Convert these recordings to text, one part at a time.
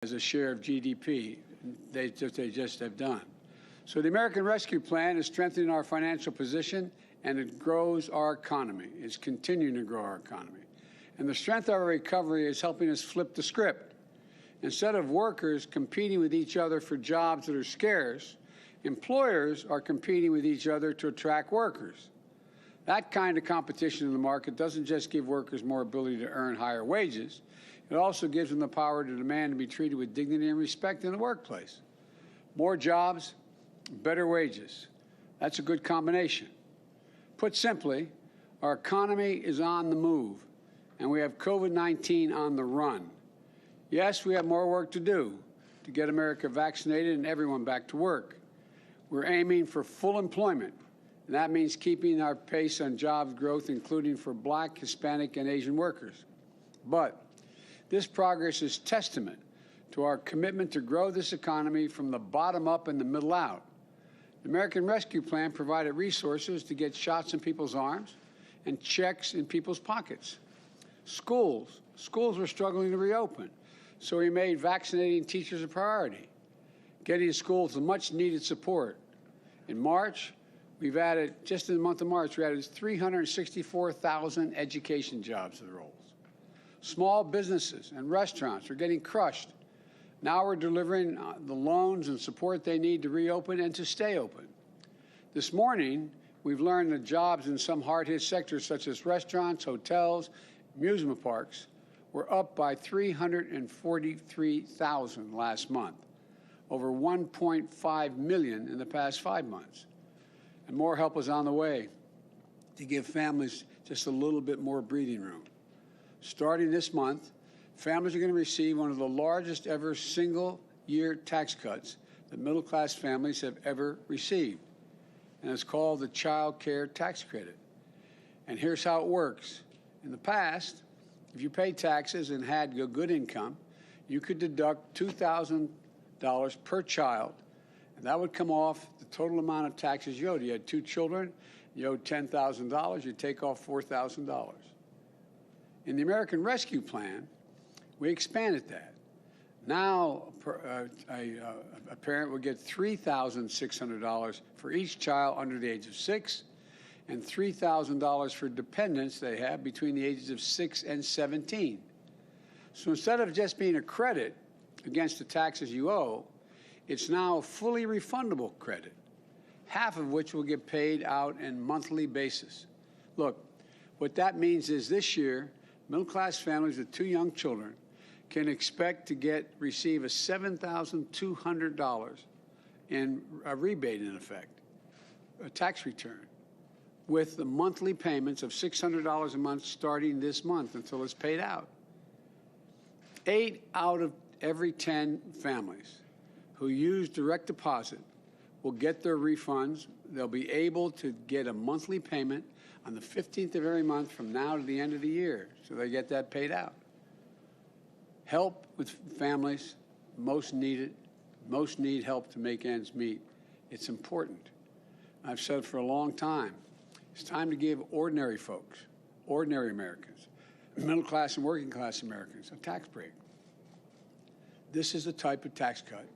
as a share of GDP. They just have done. So the American Rescue Plan is strengthening our financial position, and it grows our economy. It's continuing to grow our economy. And the strength of our recovery is helping us flip the script. Instead of workers competing with each other for jobs that are scarce, employers are competing with each other to attract workers. That kind of competition in the market doesn't just give workers more ability to earn higher wages, it also gives them the power to demand to be treated with dignity and respect in the workplace. More jobs, better wages. That's a good combination. Put simply, our economy is on the move, and we have COVID-19 on the run. Yes, we have more work to do to get America vaccinated and everyone back to work. We're aiming for full employment, and that means keeping our pace on jobs growth, including for Black, Hispanic, and Asian workers. But this progress is testament to our commitment to grow this economy from the bottom up and the middle out. The American Rescue Plan provided resources to get shots in people's arms and checks in people's pockets. Schools were struggling to reopen, so we made vaccinating teachers a priority, getting schools the much-needed support. In March, just in the month of March, we added 364,000 education jobs to the rolls. Small businesses and restaurants are getting crushed. Now we're delivering the loans and support they need to reopen and to stay open. This morning, we've learned that jobs in some hard-hit sectors such as restaurants, hotels, amusement parks were up by 343,000 last month, over 1.5 million in the past 5 months. And more help is on the way to give families just a little bit more breathing room. Starting this month, families are going to receive one of the largest ever single-year tax cuts that middle-class families have ever received, and it's called the Child Care Tax Credit. And here's how it works. In the past, if you paid taxes and had a good income, you could deduct $2,000 per child, and that would come off the total amount of taxes you owed. You had 2 children, you owed $10,000, you take off $4,000. In the American Rescue Plan, we expanded that. Now, a parent would get $3,600 for each child under the age of 6, and $3,000 for dependents they have between the ages of 6 and 17. So instead of just being a credit against the taxes you owe, it's now a fully refundable credit, half of which will get paid out in monthly basis. Look, what that means is this year, middle-class families with 2 young children can expect to receive a $7,200 in a rebate, in effect, a tax return, with the monthly payments of $600 a month starting this month until it's paid out. 8 out of every 10 families who use direct deposit will get their refunds. They'll be able to get a monthly payment on the 15th of every month from now to the end of the year, so they get that paid out. Help with families most need help to make ends meet. It's important. I've said for a long time, it's time to give ordinary folks, ordinary Americans, middle class and working class Americans, a tax break. This is the type of tax cut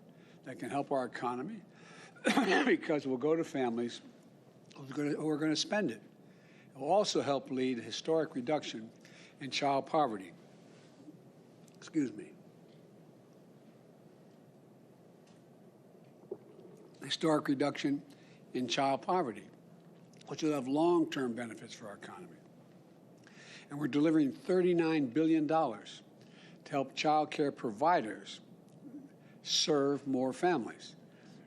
that can help our economy because it will go to families who are going to spend it. It will also help lead a historic reduction in child poverty. Excuse me. Historic reduction in child poverty, which will have long-term benefits for our economy. And we're delivering $39 billion to help child care providers serve more families,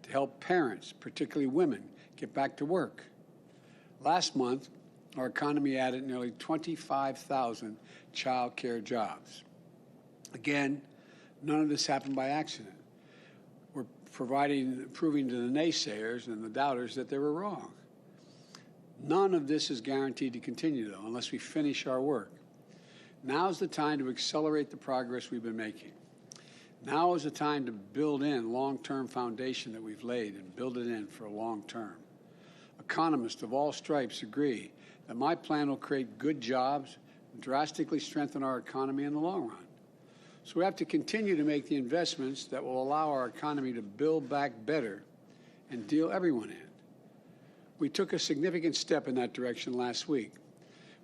to help parents, particularly women, get back to work. Last month, our economy added nearly 25,000 child care jobs. Again, none of this happened by accident. We're proving to the naysayers and the doubters that they were wrong. None of this is guaranteed to continue, though, unless we finish our work. Now's the time to accelerate the progress we've been making. Now is the time to build in long-term foundation that we've laid and build it in for a long term. Economists of all stripes agree that my plan will create good jobs and drastically strengthen our economy in the long run. So we have to continue to make the investments that will allow our economy to build back better and deal everyone in. We took a significant step in that direction last week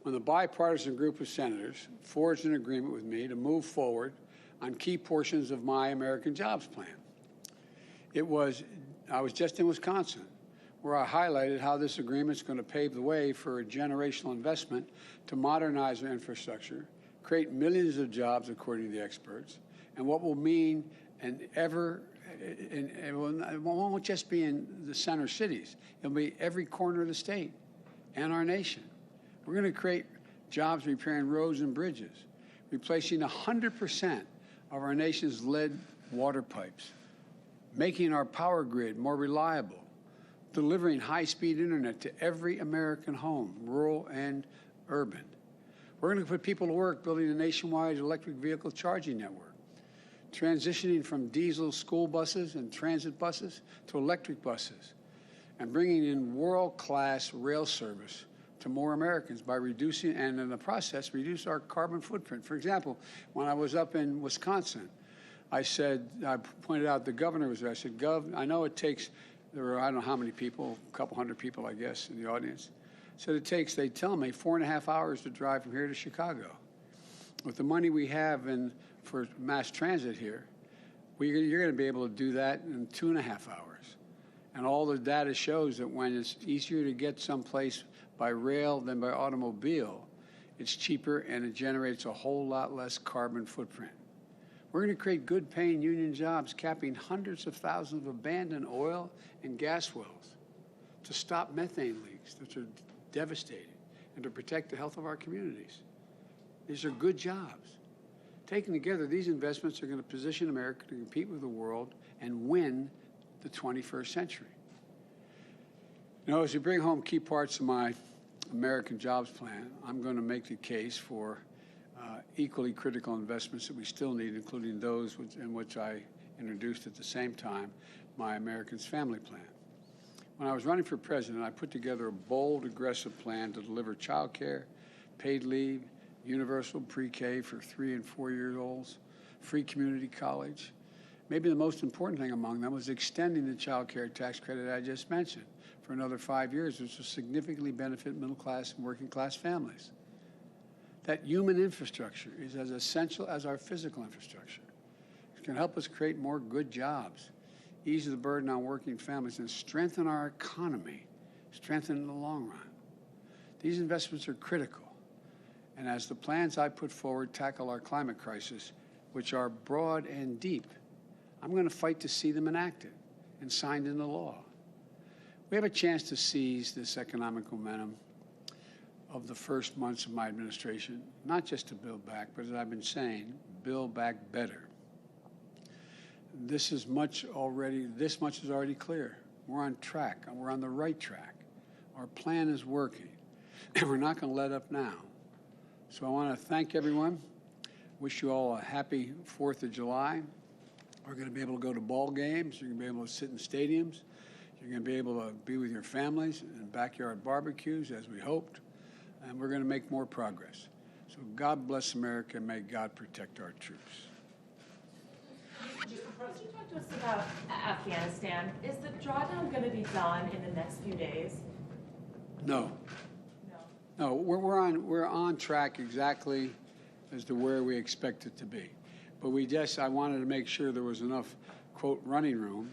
when the bipartisan group of senators forged an agreement with me to move forward on key portions of my American Jobs Plan. I was just in Wisconsin, where I highlighted how this agreement is going to pave the way for a generational investment to modernize our infrastructure, create millions of jobs, according to the experts, and what will mean it won't just be in the center cities. It'll be every corner of the state and our nation. We're going to create jobs repairing roads and bridges, replacing 100% of our nation's lead water pipes, making our power grid more reliable, delivering high-speed internet to every American home, rural and urban. We're going to put people to work building a nationwide electric vehicle charging network, transitioning from diesel school buses and transit buses to electric buses, and bringing in world-class rail service to more Americans by reducing, and in the process, reduce our carbon footprint. For example, when I was up in Wisconsin, I pointed out, the governor was there. I said, Gov, I know it takes, there were, I don't know how many people, a couple hundred people, I guess, in the audience. So it takes, they tell me, 4.5 hours to drive from here to Chicago. With the money we have for mass transit here, you're going to be able to do that in 2.5 hours. And all the data shows that when it's easier to get someplace by rail than by automobile, it's cheaper and it generates a whole lot less carbon footprint. We're going to create good-paying union jobs, capping hundreds of thousands of abandoned oil and gas wells to stop methane leaks, which are devastating, and to protect the health of our communities. These are good jobs. Taken together, these investments are going to position America to compete with the world and win the 21st century. You know, as we bring home key parts of my American Jobs Plan, I'm going to make the case for equally critical investments that we still need, including those in which I introduced at the same time my Americans Family Plan. When I was running for president, I put together a bold, aggressive plan to deliver child care, paid leave, universal pre-K for 3- and 4-year-olds, free community college. Maybe the most important thing among them was extending the child care tax credit I just mentioned for another 5 years, which will significantly benefit middle-class and working-class families. That human infrastructure is as essential as our physical infrastructure. It can help us create more good jobs, ease the burden on working families, and strengthen our economy, strengthen in the long run. These investments are critical. And as the plans I put forward tackle our climate crisis, which are broad and deep, I'm going to fight to see them enacted and signed into law. We have a chance to seize this economic momentum of the first months of my administration, not just to build back, but as I've been saying, build back better. This much is already clear. We're on track, and we're on the right track. Our plan is working, and we're not going to let up now. So I want to thank everyone. Wish you all a happy 4th of July. We're going to be able to go to ball games. You're going to be able to sit in stadiums. You're going to be able to be with your families and backyard barbecues, as we hoped. And we're going to make more progress. So God bless America, and may God protect our troops. Could you talk to us about Afghanistan? Is the drawdown going to be done in the next few days? No. No, we're on track exactly as to where we expect it to be. But I wanted to make sure there was enough, quote, running room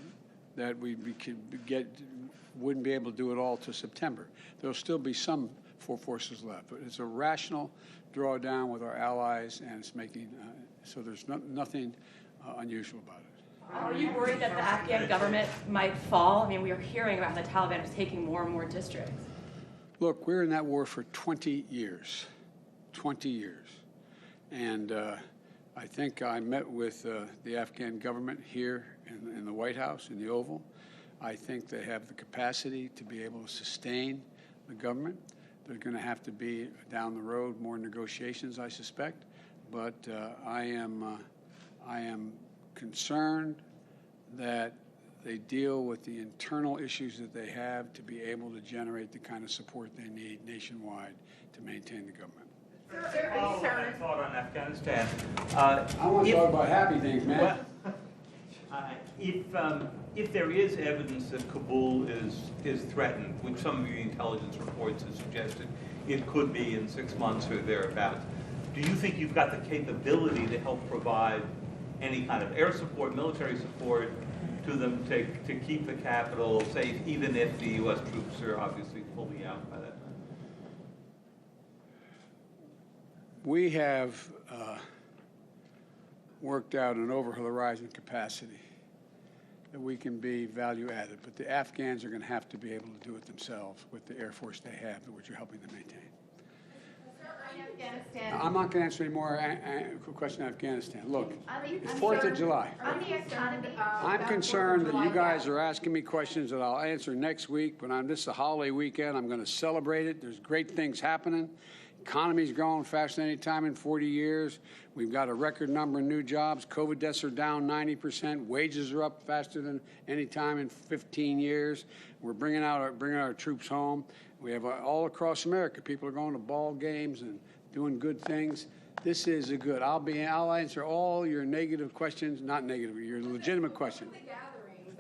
that wouldn't be able to do it all to September. There'll still be some forces left, but it's a rational drawdown with our allies, and it's making, so there's nothing unusual about it. Are you worried that the Afghan government might fall? I mean, we are hearing about the Taliban is taking more and more districts. Look, we're in that war for 20 years, 20 years. And I think I met with the Afghan government here in the White House, in the Oval. I think they have the capacity to be able to sustain the government. There's going to have to be, down the road, more negotiations, I suspect. But I am concerned that they deal with the internal issues that they have to be able to generate the kind of support they need nationwide to maintain the government. I thought on Afghanistan. I want to talk about happy things, man. Well, if there is evidence that Kabul is threatened, which some of the intelligence reports have suggested it could be in 6 months or thereabouts, do you think you've got the capability to help provide any kind of air support, military support to them to keep the capital safe, even if the U.S. troops are obviously fully out by that time? We have worked out an over-horizon capacity that we can be value-added, but the Afghans are going to have to be able to do it themselves with the Air Force they have, which you're helping them maintain. Afghanistan. I'm not going to answer any more questions on Afghanistan. Look, it's I'm 4th of July. On the economy, I'm concerned that you guys are asking me questions that I'll answer next week, but this is a holiday weekend. I'm going to celebrate it. There's great things happening. Economy's growing faster than any time in 40 years. We've got a record number of new jobs. COVID deaths are down 90%. Wages are up faster than any time in 15 years. We're bringing our troops home. We have all across America, people are going to ball games and doing good things. This is a good. I'll answer all your negative questions, not negative, your legitimate questions.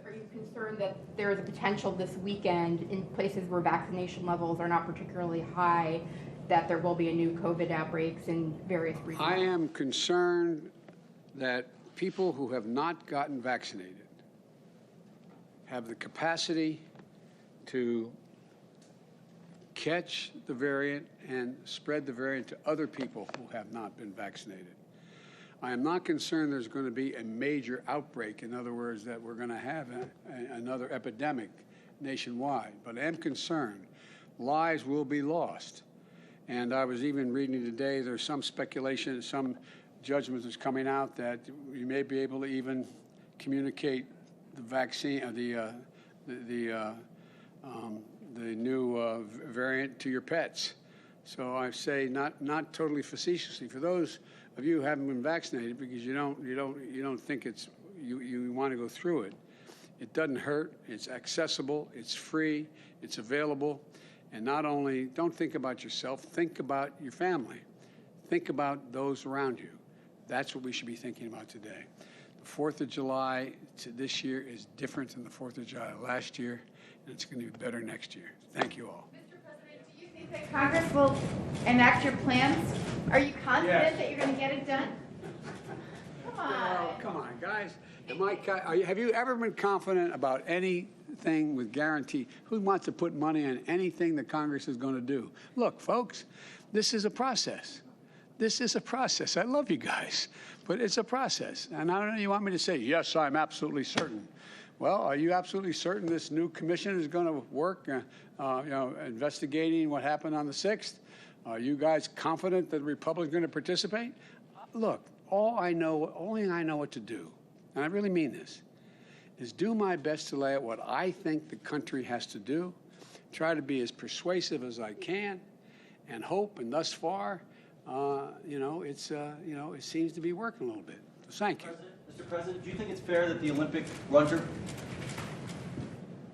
Are you concerned that there is a potential this weekend in places where vaccination levels are not particularly high, that there will be a new COVID outbreaks in various regions? I am concerned that people who have not gotten vaccinated have the capacity to catch the variant and spread the variant to other people who have not been vaccinated. I am not concerned there's going to be a major outbreak, in other words, that we're going to have another epidemic nationwide, but I am concerned lives will be lost. And I was even reading today, there's some speculation, some judgment is coming out that you may be able to even communicate the vaccine, the new variant to your pets. So I say not totally facetiously. For those of you who haven't been vaccinated because you don't think you want to go through it, it doesn't hurt. It's accessible. It's free. It's available. And not only, don't think about yourself, think about your family. Think about those around you. That's what we should be thinking about today. The 4th of July this year is different than the 4th of July last year, and it's going to be better next year. Thank you all. Mr. President, do you think that Congress will enact your plans? Are you confident that you're going to get it done? Come on. Oh, come on, guys. Have you ever been confident about anything with guarantee? Who wants to put money on anything that Congress is going to do? Look, folks, this is a process. This is a process. I love you guys, but it's a process. And I don't know, you want me to say, yes, I'm absolutely certain. Well, are you absolutely certain this new commission is going to work, investigating what happened on the 6th? Are you guys confident that the Republicans are going to participate? Look, only I know what to do, and I really mean this, is do my best to lay out what I think the country has to do, try to be as persuasive as I can, and hope, and thus far, it seems to be working a little bit. So thank you. Mr. President, do you think it's fair that the Olympic runner